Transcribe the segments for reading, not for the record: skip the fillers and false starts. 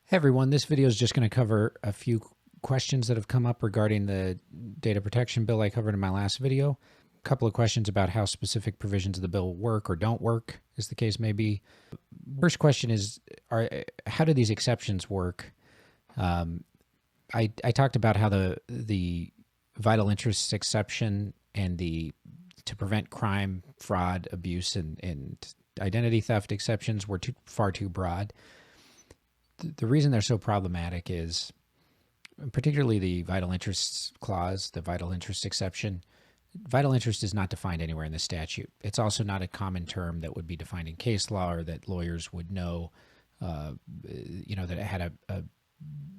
Hey everyone, this video is just going to cover a few questions that have come up regarding the data protection bill I covered in my last video. A couple of questions about how specific provisions of the bill work or don't work, as the case may be. First question is, how do these exceptions work? I talked about how the vital interests exception and the to prevent crime, fraud, abuse, and identity theft exceptions were far too broad. The reason they're so problematic is, particularly the vital interests clause, the vital interest exception. Vital interest is not defined anywhere in the statute. It's also not a common term that would be defined in case law or that lawyers would know, that it had a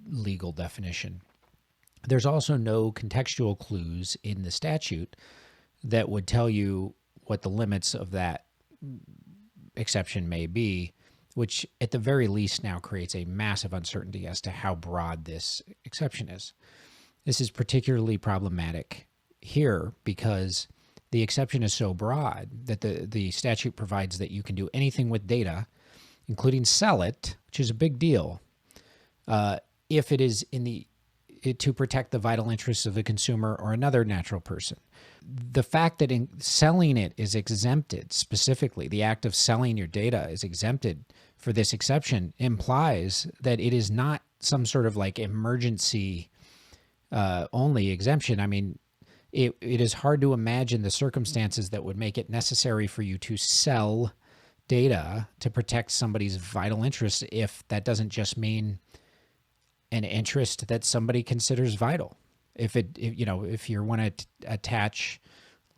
legal definition. There's also no contextual clues in the statute that would tell you what the limits of that exception may be, which at the very least now creates a massive uncertainty as to how broad this exception is. This is particularly problematic here because the exception is so broad that the statute provides that you can do anything with data, including sell it, which is a big deal, if it is to protect the vital interests of the consumer or another natural person. The fact that in selling it is exempted specifically, the act of selling your data is exempted for this exception implies that it is not some sort of like emergency only exemption. I mean, it is hard to imagine the circumstances that would make it necessary for you to sell data to protect somebody's vital interests if that doesn't just mean an interest that somebody considers vital. If you want to attach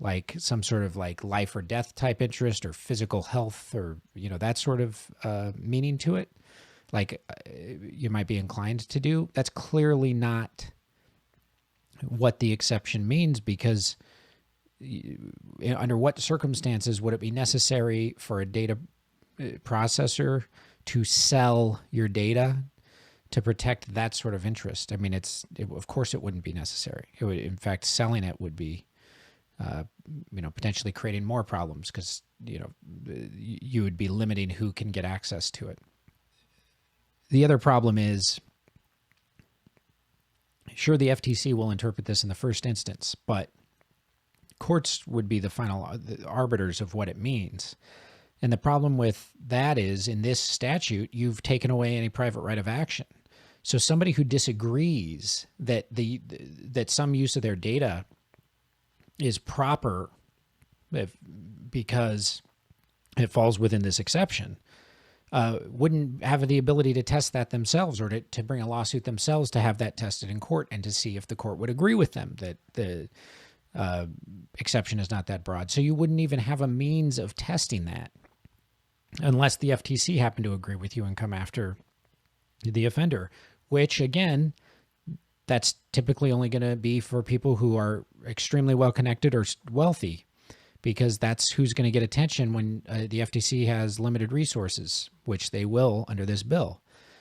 like some sort of like life or death type interest or physical health or, that sort of meaning to it, like you might be inclined to do, that's clearly not what the exception means, because under what circumstances would it be necessary for a data processor to sell your data to protect that sort of interest? I mean, of course it wouldn't be necessary. It would, in fact, selling it would be, potentially creating more problems because, you would be limiting who can get access to it. The other problem is, sure, the FTC will interpret this in the first instance, but courts would be the final arbiters of what it means. And the problem with that is, in this statute, you've taken away any private right of action. So somebody who disagrees that that some use of their data is proper because it falls within this exception wouldn't have the ability to test that themselves or to bring a lawsuit themselves to have that tested in court and to see if the court would agree with them that the exception is not that broad. So you wouldn't even have a means of testing that unless the FTC happened to agree with you and come after the offender, which again, that's typically only going to be for people who are extremely well-connected or wealthy, because that's who's going to get attention when the FTC has limited resources, which they will under this bill.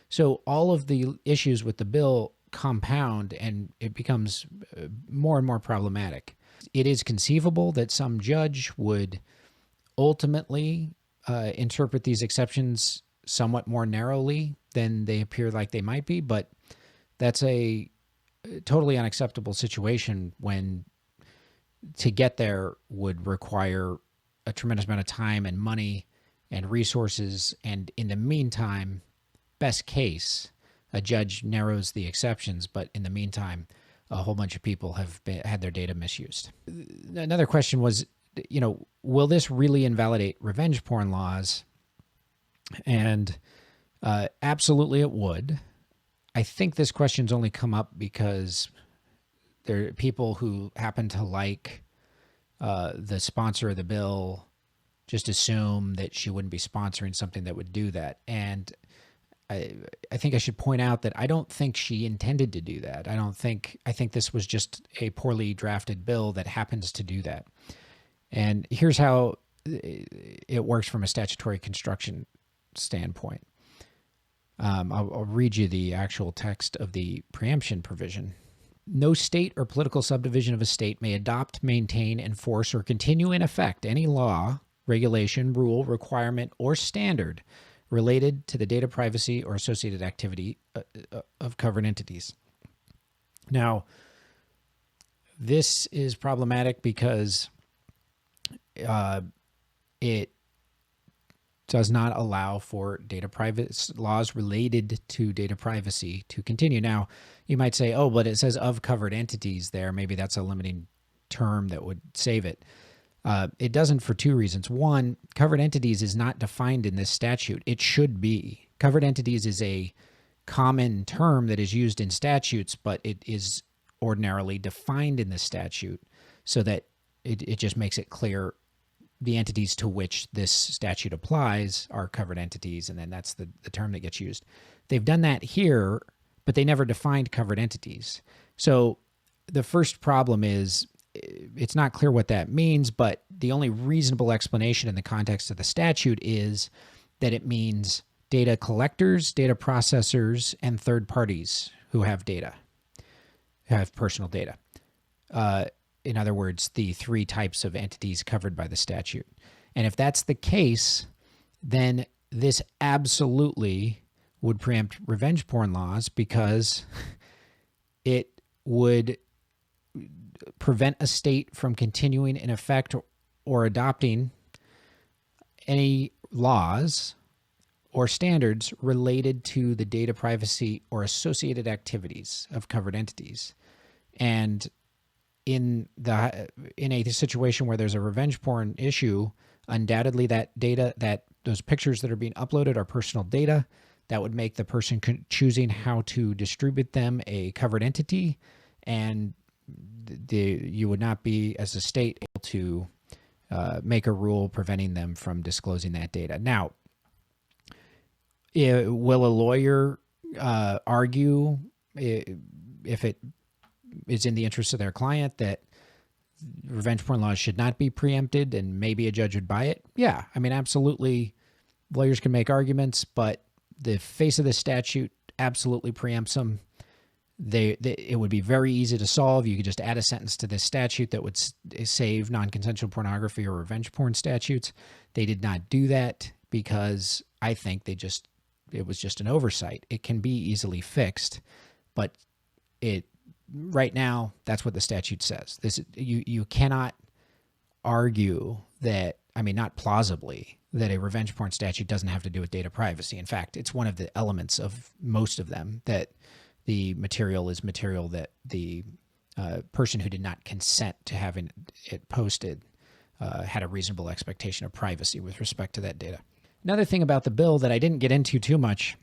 So all of the issues with the bill compound and it becomes more and more problematic. It is conceivable that some judge would ultimately interpret these exceptions somewhat more narrowly than they appear like they might be, but that's a totally unacceptable situation when to get there would require a tremendous amount of time and money and resources. And in the meantime, best case, a judge narrows the exceptions, but in the meantime, a whole bunch of people have had their data misused. Another question was, will this really invalidate revenge porn laws? And absolutely it would. I think this question's only come up because there are people who happen to like the sponsor of the bill just assume that she wouldn't be sponsoring something that would do that. And I think I should point out that I don't think she intended to do that. I think this was just a poorly drafted bill that happens to do that. And here's how it works from a statutory construction standpoint. I'll read you the actual text of the preemption provision. No state or political subdivision of a state may adopt, maintain, enforce, or continue in effect any law, regulation, rule, requirement, or standard related to the data privacy or associated activity of covered entities. Now, this is problematic because it does not allow for data privacy laws related to data privacy to continue. Now, you might say, oh, but it says of covered entities there. Maybe that's a limiting term that would save it. It doesn't for two reasons. One, covered entities is not defined in this statute. It should be. Covered entities is a common term that is used in statutes, but it is ordinarily defined in the statute so that it just makes it clear the entities to which this statute applies are covered entities, and then that's the term that gets used. They've done that here, but they never defined covered entities. So the first problem is it's not clear what that means, but the only reasonable explanation in the context of the statute is that it means data collectors, data processors, and third parties who have data, have personal data. In other words, the three types of entities covered by the statute. And if that's the case, then this absolutely would preempt revenge porn laws because it would prevent a state from continuing in effect or adopting any laws or standards related to the data privacy or associated activities of covered entities. And in a situation where there's a revenge porn issue, undoubtedly that data, that those pictures that are being uploaded are personal data. That would make the person choosing how to distribute them a covered entity, and you would not be, as a state, able to make a rule preventing them from disclosing that data. Now, will a lawyer argue if it is in the interest of their client that revenge porn laws should not be preempted and maybe a judge would buy it? Yeah, I mean, absolutely. Lawyers can make arguments, but the face of the statute absolutely preempts them. It would be very easy to solve. You could just add a sentence to this statute that would save non-consensual pornography or revenge porn statutes. They did not do that because I think it was just an oversight. It can be easily fixed, but right now, that's what the statute says. You cannot argue that, I mean, not plausibly, that a revenge porn statute doesn't have to do with data privacy. In fact, it's one of the elements of most of them, that the material is material that the person who did not consent to having it posted had a reasonable expectation of privacy with respect to that data. Another thing about the bill that I didn't get into too much,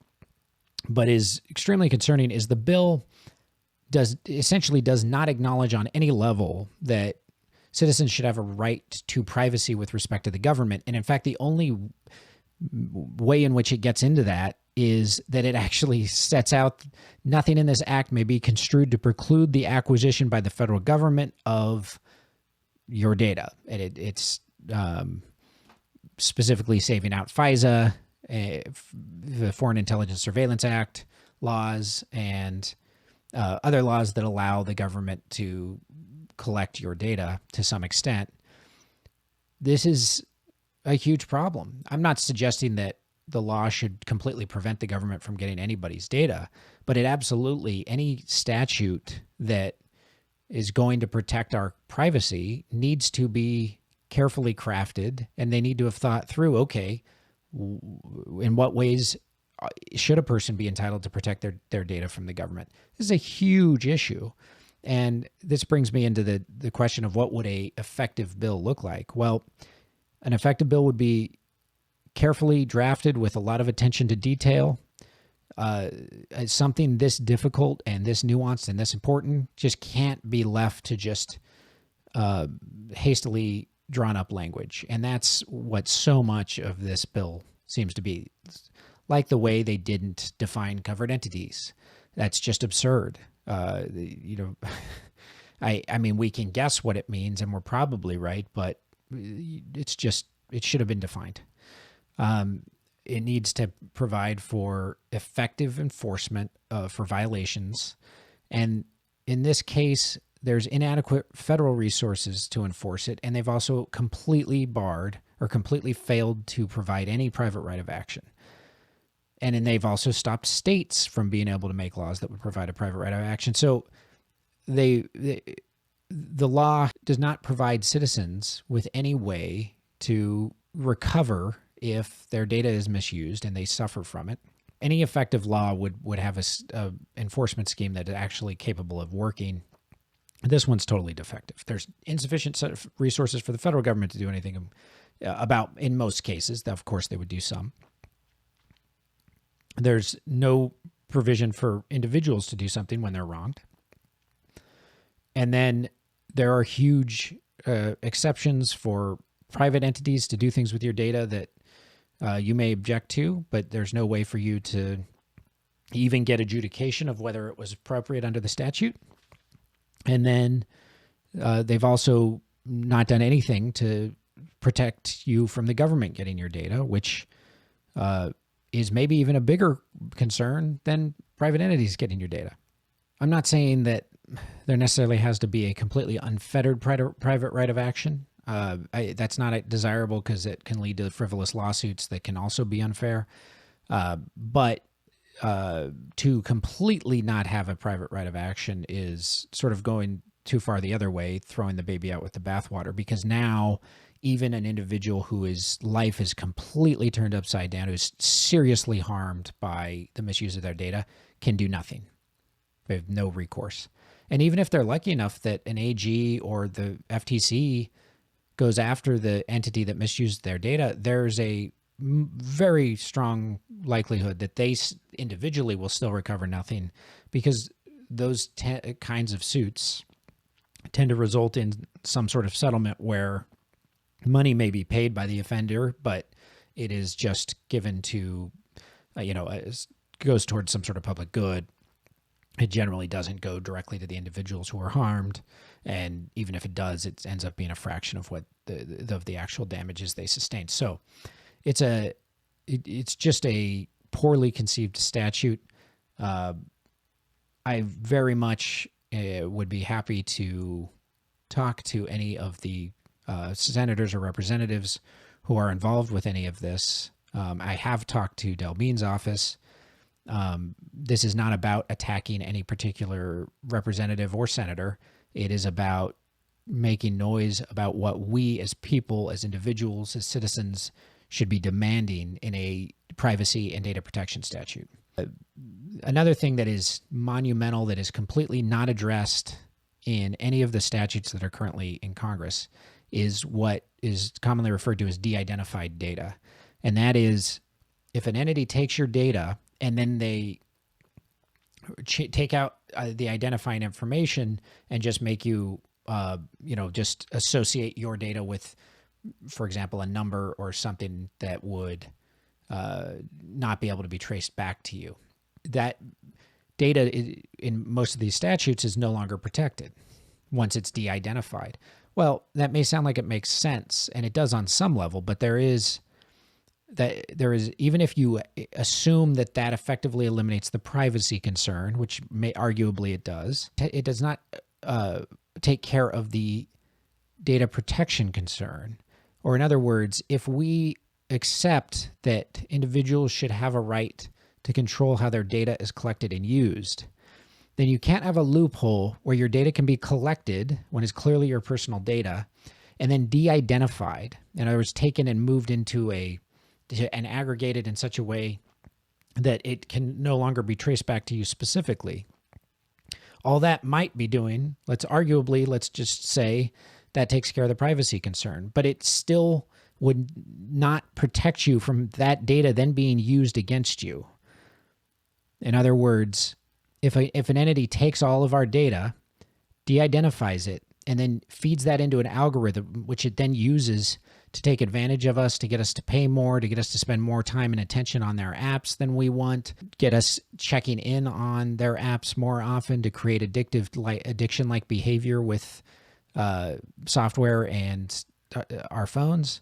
but is extremely concerning, is the bill essentially does not acknowledge on any level that citizens should have a right to privacy with respect to the government. And in fact, the only way in which it gets into that is that it actually sets out nothing in this act may be construed to preclude the acquisition by the federal government of your data. And it's specifically saving out FISA, the Foreign Intelligence Surveillance Act laws, and other laws that allow the government to collect your data to some extent. This is a huge problem. I'm not suggesting that the law should completely prevent the government from getting anybody's data, but it absolutely, any statute that is going to protect our privacy needs to be carefully crafted, and they need to have thought through, okay, in what ways should a person be entitled to protect their data from the government? This is a huge issue. And this brings me into the question of what would a effective bill look like? Well, an effective bill would be carefully drafted with a lot of attention to detail. Something this difficult and this nuanced and this important just can't be left to just hastily drawn up language. And that's what so much of this bill seems to be. Like the way they didn't define covered entities. That's just absurd. I mean, we can guess what it means, and we're probably right, but it should have been defined. It needs to provide for effective enforcement for violations. And in this case, there's inadequate federal resources to enforce it, and they've also completely barred or completely failed to provide any private right of action. And then they've also stopped states from being able to make laws that would provide a private right of action. So the law does not provide citizens with any way to recover if their data is misused and they suffer from it. Any effective law would have a enforcement scheme that is actually capable of working. This one's totally defective. There's insufficient resources for the federal government to do anything about, in most cases. Of course, they would do some. There's no provision for individuals to do something when they're wronged. And then there are huge exceptions for private entities to do things with your data that you may object to, but there's no way for you to even get adjudication of whether it was appropriate under the statute. And then they've also not done anything to protect you from the government getting your data, which is maybe even a bigger concern than private entities getting your data. I'm not saying that there necessarily has to be a completely unfettered private right of action. That's not desirable because it can lead to frivolous lawsuits that can also be unfair. But to completely not have a private right of action is sort of going too far the other way, throwing the baby out with the bathwater, because now even an individual whose life is completely turned upside down, who's seriously harmed by the misuse of their data, can do nothing. They have no recourse. And even if they're lucky enough that an AG or the FTC goes after the entity that misused their data, there's a very strong likelihood that they individually will still recover nothing, because those kinds of suits tend to result in some sort of settlement where money may be paid by the offender, but it is just given to, goes towards some sort of public good. It generally doesn't go directly to the individuals who are harmed, and even if it does, it ends up being a fraction of what the actual damages they sustained. So it's just a poorly conceived statute. I very much would be happy to talk to any of the senators or representatives who are involved with any of this. I have talked to Del Bean's office. This is not about attacking any particular representative or senator. It is about making noise about what we as people, as individuals, as citizens should be demanding in a privacy and data protection statute. Another thing that is monumental, that is completely not addressed in any of the statutes that are currently in Congress, is what is commonly referred to as de-identified data. And that is, if an entity takes your data and then they take out the identifying information and just make you, just associate your data with, for example, a number or something that would not be able to be traced back to you. That data in most of these statutes is no longer protected once it's de-identified. Well, that may sound like it makes sense, and it does on some level, but there is, even if you assume that effectively eliminates the privacy concern, which arguably it does not take care of the data protection concern. Or in other words, if we accept that individuals should have a right to control how their data is collected and used, then you can't have a loophole where your data can be collected when it's clearly your personal data and then de-identified. In other words, taken and moved into and aggregated in such a way that it can no longer be traced back to you specifically. All that might be doing, let's just say that takes care of the privacy concern, but it still would not protect you from that data then being used against you. In other words, if an entity takes all of our data, de-identifies it, and then feeds that into an algorithm, which it then uses to take advantage of us, to get us to pay more, to get us to spend more time and attention on their apps than we want, get us checking in on their apps more often to create addiction-like behavior with software and our phones.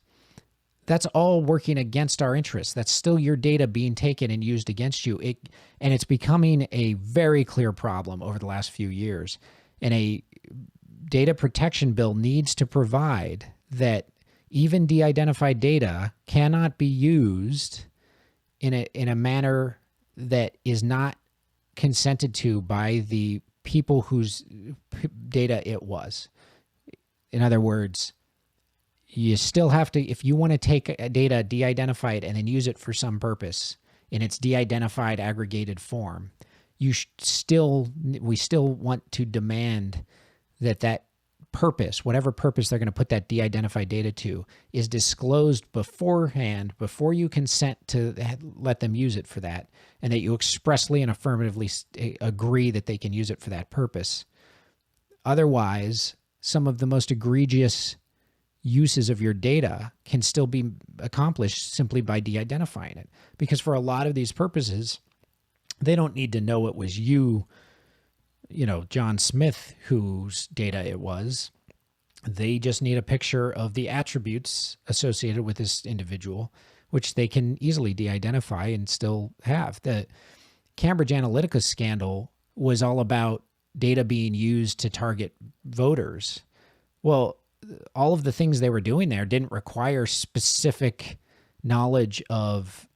That's all working against our interests. That's still your data being taken and used against you. And it's becoming a very clear problem over the last few years. And a data protection bill needs to provide that even de-identified data cannot be used in a manner that is not consented to by the people whose data it was. In other words, you still have to, if you want to take a data, de-identify it, and then use it for some purpose in its de-identified aggregated form, we still want to demand that purpose, whatever purpose they're going to put that de-identified data to, is disclosed beforehand, before you consent to let them use it for that, and that you expressly and affirmatively agree that they can use it for that purpose. Otherwise, some of the most egregious uses of your data can still be accomplished simply by de-identifying it. Because for a lot of these purposes, they don't need to know it was you, John Smith, whose data it was. They just need a picture of the attributes associated with this individual, which they can easily de-identify and still have. The Cambridge Analytica scandal was all about data being used to target voters. Well, all of the things they were doing there didn't require specific knowledge of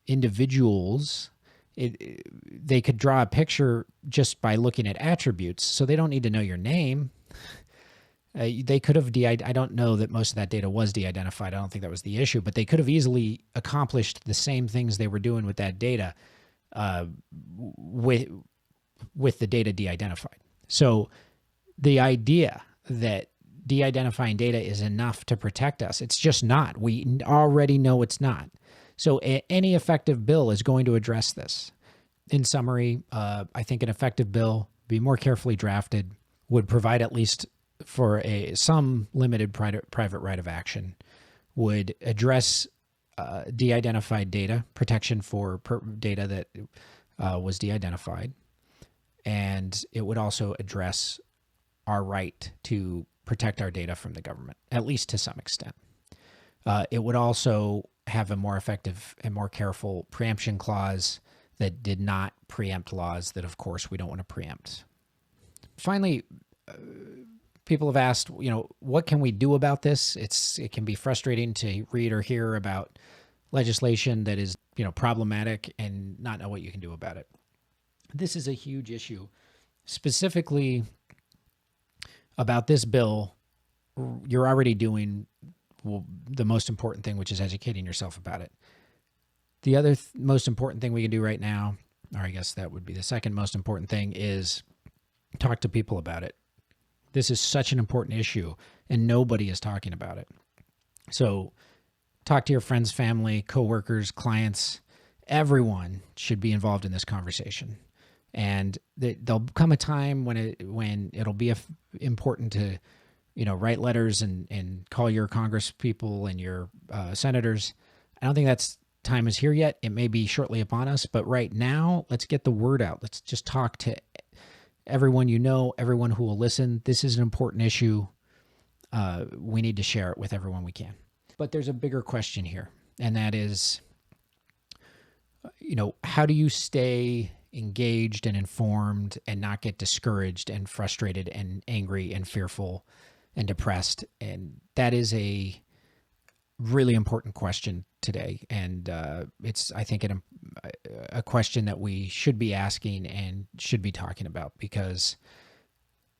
individuals. They could draw a picture just by looking at attributes, so they don't need to know your name. They could have I don't know that most of that data was de-identified. I don't think that was the issue, but they could have easily accomplished the same things they were doing with that data with the data de-identified. So the idea that de-identifying data is enough to protect us, it's just not. We already know it's not. So any effective bill is going to address this. In summary, I think an effective bill, be more carefully drafted, would provide, at least for some limited private right of action, would address de-identified data, protection for data that was de-identified, and it would also address our right to protect our data from the government, at least to some extent. It would also have a more effective and more careful preemption clause that did not preempt laws that, of course, we don't want to preempt. Finally, people have asked, what can we do about this? It can be frustrating to read or hear about legislation that is, problematic and not know what you can do about it. This is a huge issue. Specifically about this bill, you're already doing the most important thing, which is educating yourself about it. The other most important thing we can do right now, or I guess that would be the second most important thing, is talk to people about it. This is such an important issue, and nobody is talking about it. So talk to your friends, family, coworkers, clients. Everyone should be involved in this conversation. And there'll come a time when it'll be important to, write letters and call your Congress people and your senators. I don't think that's time is here yet. It may be shortly upon us, but right now, let's get the word out. Let's just talk to everyone everyone who will listen. This is an important issue. We need to share it with everyone we can. But there's a bigger question here, and that is, how do you stay engaged and informed and not get discouraged and frustrated and angry and fearful and depressed? And that is a really important question today. And it's, I think, a question that we should be asking and should be talking about, because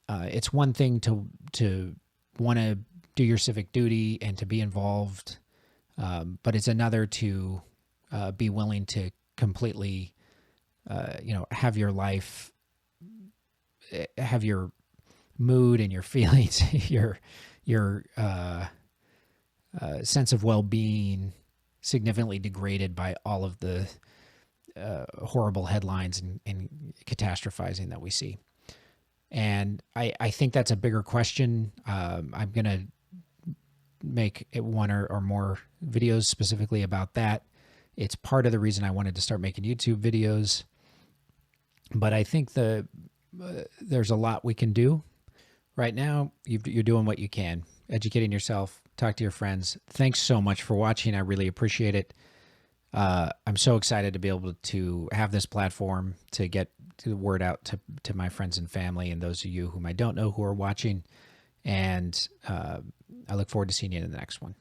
it's one thing to want to do your civic duty and to be involved, but it's another to be willing to completely have your life, have your mood and your feelings, your sense of well-being significantly degraded by all of the horrible headlines and catastrophizing that we see. And I think that's a bigger question. I'm going to make one or more videos specifically about that. It's part of the reason I wanted to start making YouTube videos. But I think there's a lot we can do. Right now, you're doing what you can, educating yourself, talk to your friends. Thanks so much for watching. I really appreciate it. I'm so excited to be able to have this platform to get the word out to my friends and family and those of you whom I don't know who are watching. And I look forward to seeing you in the next one.